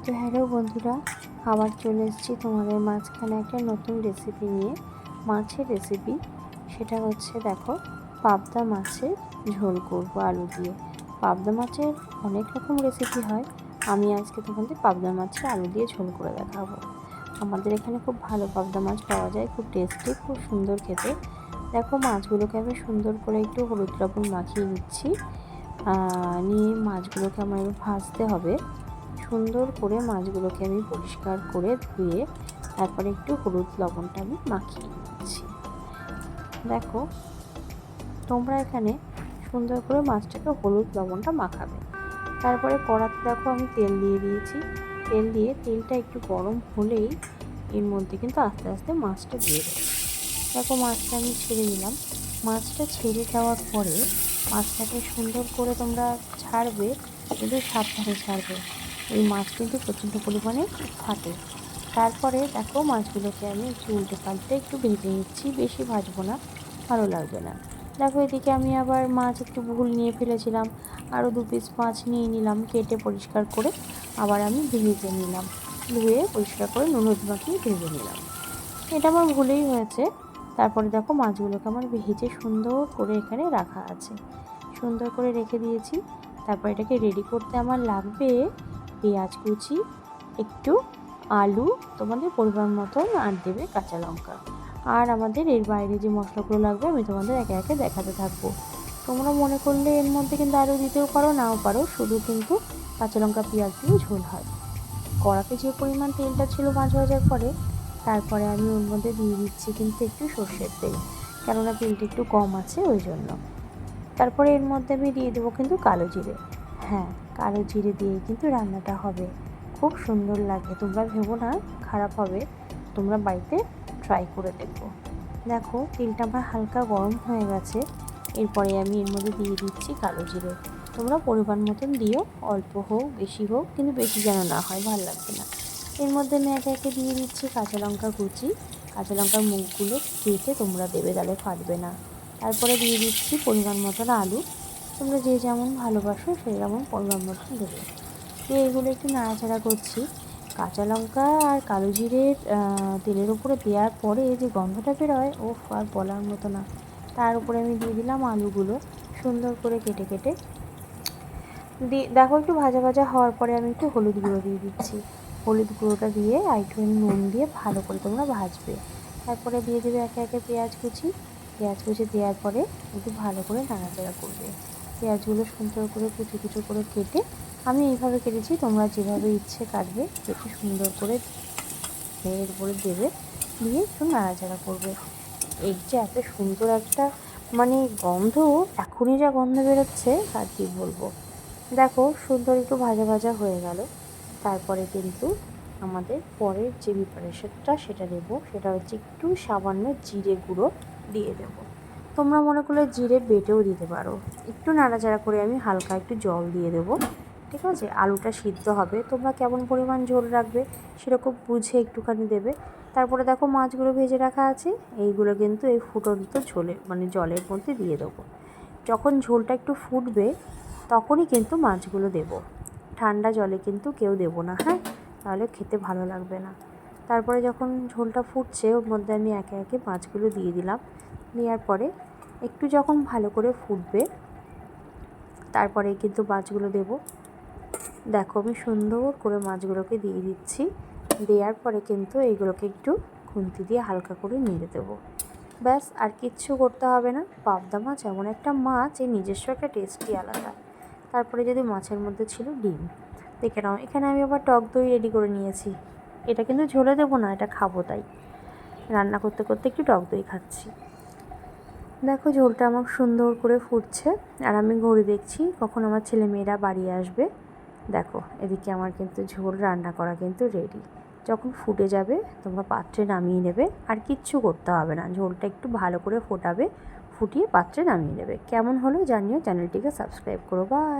তো হ্যালো বন্ধুরা, আবার চলে এসেছি তোমাদের মাঝখানে একটা নতুন রেসিপি নিয়ে। মাছের রেসিপি, সেটা হচ্ছে দেখো, পাবদা মাছের ঝোল করবো আলু দিয়ে। পাবদা মাছের অনেক রকম রেসিপি হয়, আমি আজকে তোমাদের পাবদা মাছের আলু দিয়ে ঝোল করে দেখাবো। আমাদের এখানে খুব ভালো পাবদা মাছ পাওয়া যায়, খুব টেস্টি, খুব সুন্দর খেতে। দেখো, মাছগুলোকে আমি সুন্দর করে একটু হলুদ লবণ মাখিয়ে নিচ্ছি। নিয়ে মাছগুলোকে আমার ভাজতে হবে। সুন্দর করে মাছগুলোকে আমি পরিষ্কার করে ধুয়ে তারপরে একটু হলুদ লবণটা আমি মাখিয়ে নিচ্ছি। দেখো, তোমরা এখানে সুন্দর করে মাছটাকে হলুদ লবণটা মাখাবে। তারপরে কড়াতে দেখো আমি তেল দিয়ে দিয়েছি। তেল দিয়ে তেলটা একটু গরম হলেই এর মধ্যে কিন্তু আস্তে আস্তে মাছটা দিয়ে দেবো। দেখো, মাছটা আমি ছেড়ে দিলাম। মাছটা ছেড়ে দেওয়ার পরে মাছটাকে সুন্দর করে তোমরা ছাড়বে, কিন্তু সাবধানে ছাড়বে। এই মাছ কিন্তু প্রচণ্ড পরিমাণে ফাটে। তারপরে দেখো, মাছগুলোকে আমি একটু উল্টে পাল্টে একটু ভেজে নিচ্ছি, বেশি ভাজবো না, ভালো লাগবে না। দেখো, এদিকে আমি আবার মাছ একটু ভুল নিয়ে ফেলেছিলাম, আরও 2 পিস মাছ নিয়ে নিলাম, কেটে পরিষ্কার করে আবার আমি ভেজে নিলাম, ধুয়ে পরিষ্কার করে নুন হলুদ মাখিয়ে ভেজে নিলাম। এটা আমার ভুলেই হয়েছে। তারপরে দেখো, মাছগুলোকে আমার ভেজে সুন্দর করে এখানে রাখা আছে, সুন্দর করে রেখে দিয়েছি। তারপর এটাকে রেডি করতে আমার লাগবে পেঁয়াজ কুচি, একটু আলু, তোমাদের পরিমাণ মতন, আর দেবে কাঁচা লঙ্কা। আর আমাদের এর বাইরে যে মশলাগুলো লাগবে আমি তোমাদের একে একে দেখাতে থাকবো। তোমরা মনে করলে এর মধ্যে কিন্তু আলু দিতেও পারো, নাও পারো, শুধু কিন্তু কাঁচা লঙ্কা পেঁয়াজ দিয়ে ঝোল হয়। কড়াতে যে পরিমাণ তেলটা ছিল মাছ ভাজার পরে, তারপরে আমি ওর মধ্যে দিয়ে দিচ্ছি কিন্তু একটু সর্ষের তেল, কেননা তেলটা একটু কম আছে ওই জন্য। তারপরে এর মধ্যে আমি দিয়ে দেবো কিন্তু কালো জিরে। হ্যাঁ, কালো জিরে দিয়ে কিন্তু রান্নাটা হবে, খুব সুন্দর লাগে। তোমরা ভেবো না খারাপ হবে, তোমরা বাড়িতে ট্রাই করে দেখো। দেখো, তেলটা আমার হালকা গরম হয়ে গেছে। এরপরে আমি এর মধ্যে দিয়ে দিচ্ছি কালো জিরে। তোমরা পরিমাণ মতন দিও, অল্প হোক বেশি হোক, কিন্তু বেশি যেন না হয়, ভালো লাগবে না। এর মধ্যে আমি একে একে দিয়ে দিচ্ছি কাঁচা লঙ্কা কুচি। কাঁচা লঙ্কার মুখগুলো কেটে তোমরা দেবে, তাহলে ফাটবে না। তারপরে দিয়ে দিচ্ছি পরিমাণ মতন আলু। তোমরা যে যেমন ভালোবাসো সেই যেমন পরিমাণ মতন দেবে। দিয়ে এগুলো একটু নাড়াচাড়া করছি। কাঁচা লঙ্কা আর কালো জিরের তেলের উপরে দেওয়ার পরে যে গন্ধটা বেরোয়, ও আর বলার মতো না। তার উপরে আমি দিয়ে দিলাম আলুগুলো সুন্দর করে কেটে কেটে দিয়ে। দেখো, একটু ভাজা ভাজা হওয়ার পরে আমি একটু হলুদ গুঁড়ো দিয়ে দিচ্ছি। হলুদ গুঁড়োটা দিয়ে আর একটু নুন দিয়ে ভালো করে তোমরা ভাজবে। তারপরে দিয়ে দেবে একে একে পেঁয়াজ কুচি। পেঁয়াজ কুচি দেওয়ার পরে একটু ভালো করে নাড়াচাড়া করবে। পেঁয়াজগুলো সুন্দর করে কুচো কুচো করে কেটে, আমি এইভাবে কেটেছি, তোমরা যেভাবে ইচ্ছে কাটবে, কেটে সুন্দর করে এর উপরে দেবে, দিয়ে একটু নাড়াচাড়া করবে। এর যে এত সুন্দর একটা মানে গন্ধ, এখনই যা গন্ধ বেরোচ্ছে আর কি বলবো। দেখো, সুন্দর একটু ভাজা ভাজা হয়ে গেল। তারপরে কিন্তু আমাদের পরের যে প্রিপারেশনটা সেটা দেবো, সেটা হচ্ছে একটু সামান্য জিরে গুঁড়ো দিয়ে দেবো। তোমরা মনে করলে জিরে বেটেও দিতে পারো। একটু নাড়াচাড়া করে আমি হালকা একটু জল দিয়ে দেবো, ঠিক আছে? আলুটা সিদ্ধ হবে, তোমরা কেমন পরিমাণ ঝোল রাখবে সেরকম বুঝে একটুখানি দেবে। তারপরে দেখো, মাছগুলো ভেজে রাখা আছে, এইগুলো কিন্তু এই ফুটন্ত ঝোলে মানে জলের মধ্যে দিয়ে দেবো। যখন ঝোলটা একটু ফুটবে তখনই কিন্তু মাছগুলো দেবো, ঠান্ডা জলে কিন্তু কেউ দেবো না, হ্যাঁ, তাহলে খেতে ভালো লাগবে না। তারপরে যখন ঝোলটা ফুটছে, ওর মধ্যে আমি একে একে মাছগুলো দিয়ে দিলাম। দেওয়ার পরে একটু যখন ভালো করে ফুটবে, তারপরে কিন্তু মাছগুলো দেবো। দেখো, আমি সুন্দর করে মাছগুলোকে দিয়ে দিচ্ছি। দেওয়ার পরে কিন্তু এইগুলোকে একটু খুন্তি দিয়ে হালকা করে নেড়ে দেবো। ব্যাস, আর কিচ্ছু করতে হবে না। পাবদা মাছ এমন একটা মাছ, এর নিজস্ব একটা টেস্টই আলাদা। তারপরে যদি মাছের মধ্যে ছিল ডিম, দেখে নাও। এখানে আমি আবার টক দই রেডি করে নিয়েছি। এটা কিন্তু ঝোলে দেবো না, এটা খাবো, তাই রান্না করতে করতে একটু টক দই খাচ্ছি। দেখো, ঝোলটা আমার সুন্দর করে ফুটছে, আর আমি ঘড়ি দেখছি কখন আমার ছেলেমেয়েরা বাড়ি আসবে। দেখো, এদিকে আমার কিন্তু ঝোল রান্না করা কিন্তু রেডি। যখন ফুটে যাবে তোমরা পাত্রে নামিয়ে নেবে, আর কিচ্ছু করতে হবে না। ঝোলটা একটু ভালো করে ফোটাবে, ফুটিয়ে পাত্রে নামিয়ে নেবে। কেমন হলো জানিও, চ্যানেলটিকে সাবস্ক্রাইব করো। বাই।